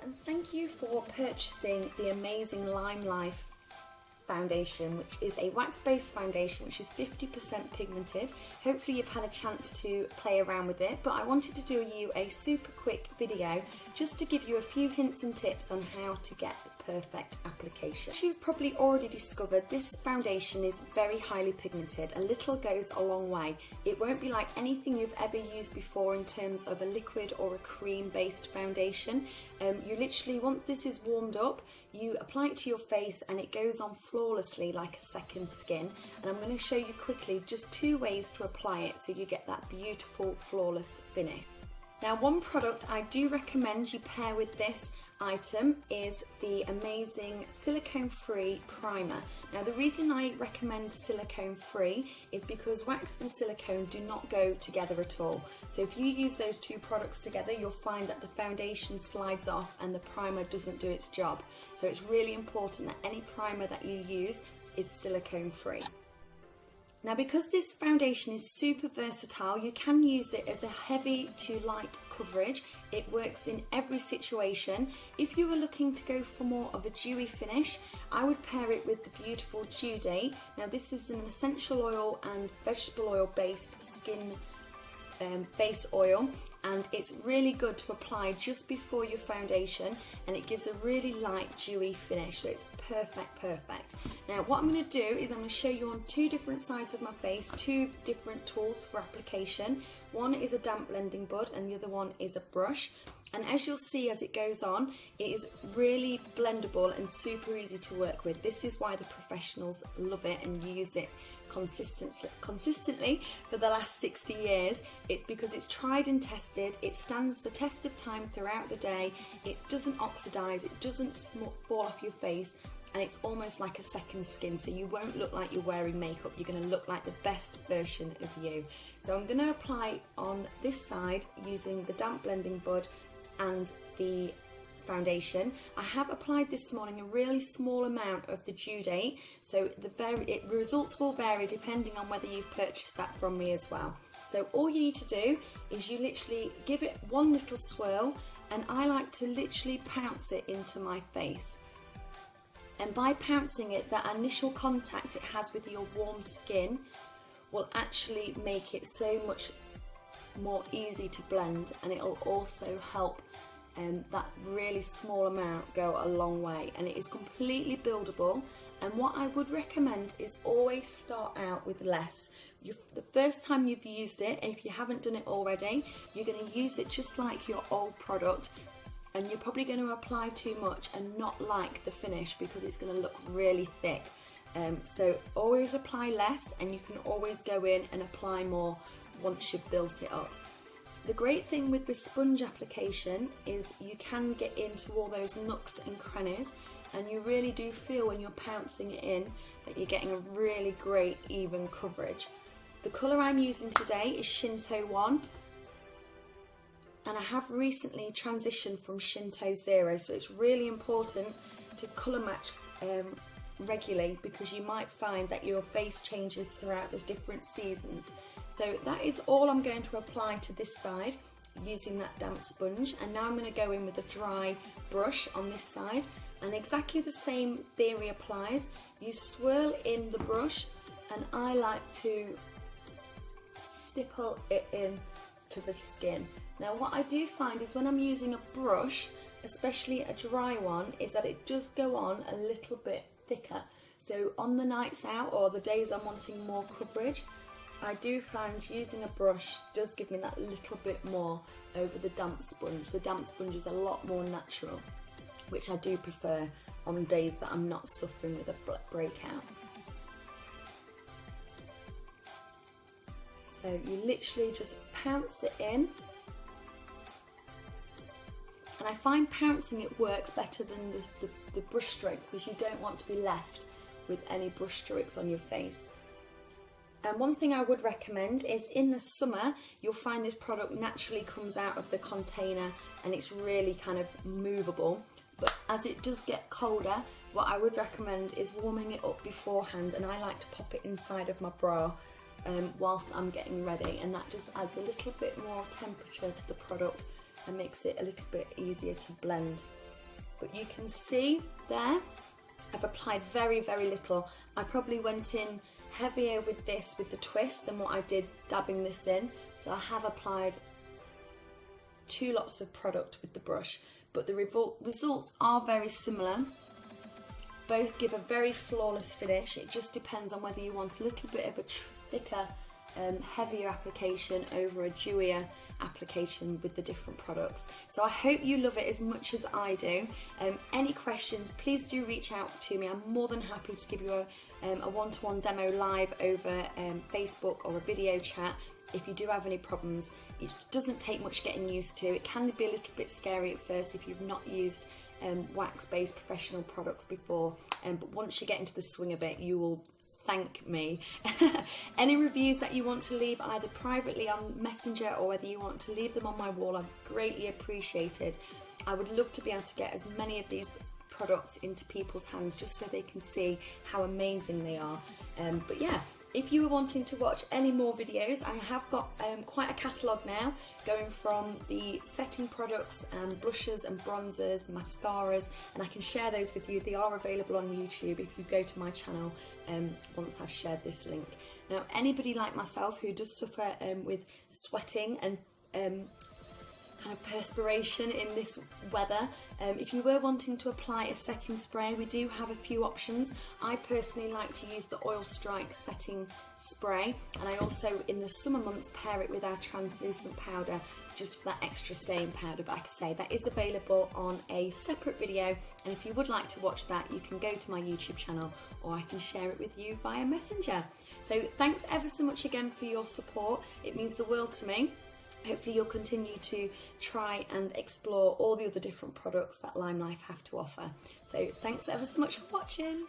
And thank you for purchasing the amazing Limelife foundation, which is a wax-based foundation which is 50% pigmented. Hopefully you've had a chance to play around with it, but I wanted to do you a super quick video just to give you a few hints and tips on how to get the perfect application. As you've probably already discovered, this foundation is very highly pigmented. A little goes a long way. It won't be like anything you've ever used before in terms of a liquid or a cream based foundation. You literally, once this is warmed up, you apply it to your face and it goes on flawlessly like a second skin. And I'm going to show you quickly just 2 ways to apply it so you get that beautiful flawless finish. Now, one product I do recommend you pair with this item is the amazing silicone-free primer. Now, the reason I recommend silicone-free is because wax and silicone do not go together at all. So if you use those 2 products together, you'll find that the foundation slides off and the primer doesn't do its job. So it's really important that any primer that you use is silicone-free. Now, because this foundation is super versatile, you can use it as a heavy to light coverage. It works in every situation. If you were looking to go for more of a dewy finish, I would pair it with the beautiful Due Date. Now, this is an essential oil and vegetable oil based skin base oil, and it's really good to apply just before your foundation, and it gives a really light dewy finish, so it's perfect. Now what I'm going to do is I'm going to show you on 2 different sides of my face 2 different tools for application. One is a damp blending bud and the other one is a brush, and as you'll see as it goes on, it is really blendable and super easy to work with. This is why the professionals love it and use it consistently for the last 60 years. It's because it's tried and tested, it stands the test of time throughout the day, it doesn't oxidize, it doesn't fall off your face, and it's almost like a second skin, so you won't look like you're wearing makeup, you're going to look like the best version of you. So I'm going to apply on this side using the damp blending bud and the foundation. I have applied this morning a really small amount of the Due Date, so the results will vary depending on whether you've purchased that from me as well. So all you need to do is you literally give it one little swirl, and I like to literally pounce it into my face. And by pouncing it, that initial contact it has with your warm skin will actually make it so much more easy to blend, and it will also help that really small amount go a long way, and it is completely buildable. And what I would recommend is always start out with less. The first time you've used it, and if you haven't done it already, you're going to use it just like your old product, and you're probably going to apply too much and not like the finish because it's going to look really thick. So always apply less, and you can always go in and apply more once you've built it up. The great thing with the sponge application is you can get into all those nooks and crannies, and you really do feel when you're pouncing it in that you're getting a really great even coverage. The colour I'm using today is Shinto 1, and I have recently transitioned from Shinto 0, so it's really important to colour match regularly, because you might find that your face changes throughout the different seasons. So that is all I'm going to apply to this side using that damp sponge, and now I'm going to go in with a dry brush on this side, and exactly the same theory applies. You swirl in the brush, and I like to stipple it in to the skin. Now what I do find is when I'm using a brush, especially a dry one, is that it does go on a little bit thicker. So on the nights out or the days I'm wanting more coverage, I do find using a brush does give me that little bit more over the damp sponge. The damp sponge is a lot more natural, which I do prefer on days that I'm not suffering with a breakout. So you literally just pounce it in, and I find pouncing it works better than the brush strokes, because you don't want to be left with any brush strokes on your face. And one thing I would recommend is in the summer, you'll find this product naturally comes out of the container and it's really kind of movable. But as it does get colder, what I would recommend is warming it up beforehand, and I like to pop it inside of my bra whilst I'm getting ready, and that just adds a little bit more temperature to the product and makes it a little bit easier to blend. But you can see there, I've applied very, very little. I probably went in heavier with this, with the twist, than what I did dabbing this in. So I have applied 2 lots of product with the brush, but the results are very similar. Both give a very flawless finish. It just depends on whether you want a little bit of a thicker, heavier application over a dewier application with the different products. So I hope you love it as much as I do. Any questions, please do reach out to me. I'm more than happy to give you a one-to-one demo live over Facebook or a video chat. If you do have any problems, it doesn't take much getting used to. It can be a little bit scary at first if you've not used wax-based professional products before, but once you get into the swing of it, you will thank me. Any reviews that you want to leave either privately on Messenger or whether you want to leave them on my wall, I've greatly appreciated. I would love to be able to get as many of these products into people's hands just so they can see how amazing they are. But yeah, if you were wanting to watch any more videos, I have got quite a catalogue now, going from the setting products and blushes and bronzers, mascaras, and I can share those with you. They are available on YouTube if you go to my channel once I've shared this link. Now, anybody like myself who does suffer with sweating and kind of perspiration in this weather, if you were wanting to apply a setting spray, we do have a few options. I personally like to use the Oil Strike setting spray, and I also in the summer months pair it with our translucent powder just for that extra staying powder. But like I say, that is available on a separate video, and if you would like to watch that, you can go to my YouTube channel or I can share it with you via Messenger. So thanks ever so much again for your support. It means the world to me. Hopefully you'll continue to try and explore all the other different products that Limelife have to offer. So thanks ever so much for watching.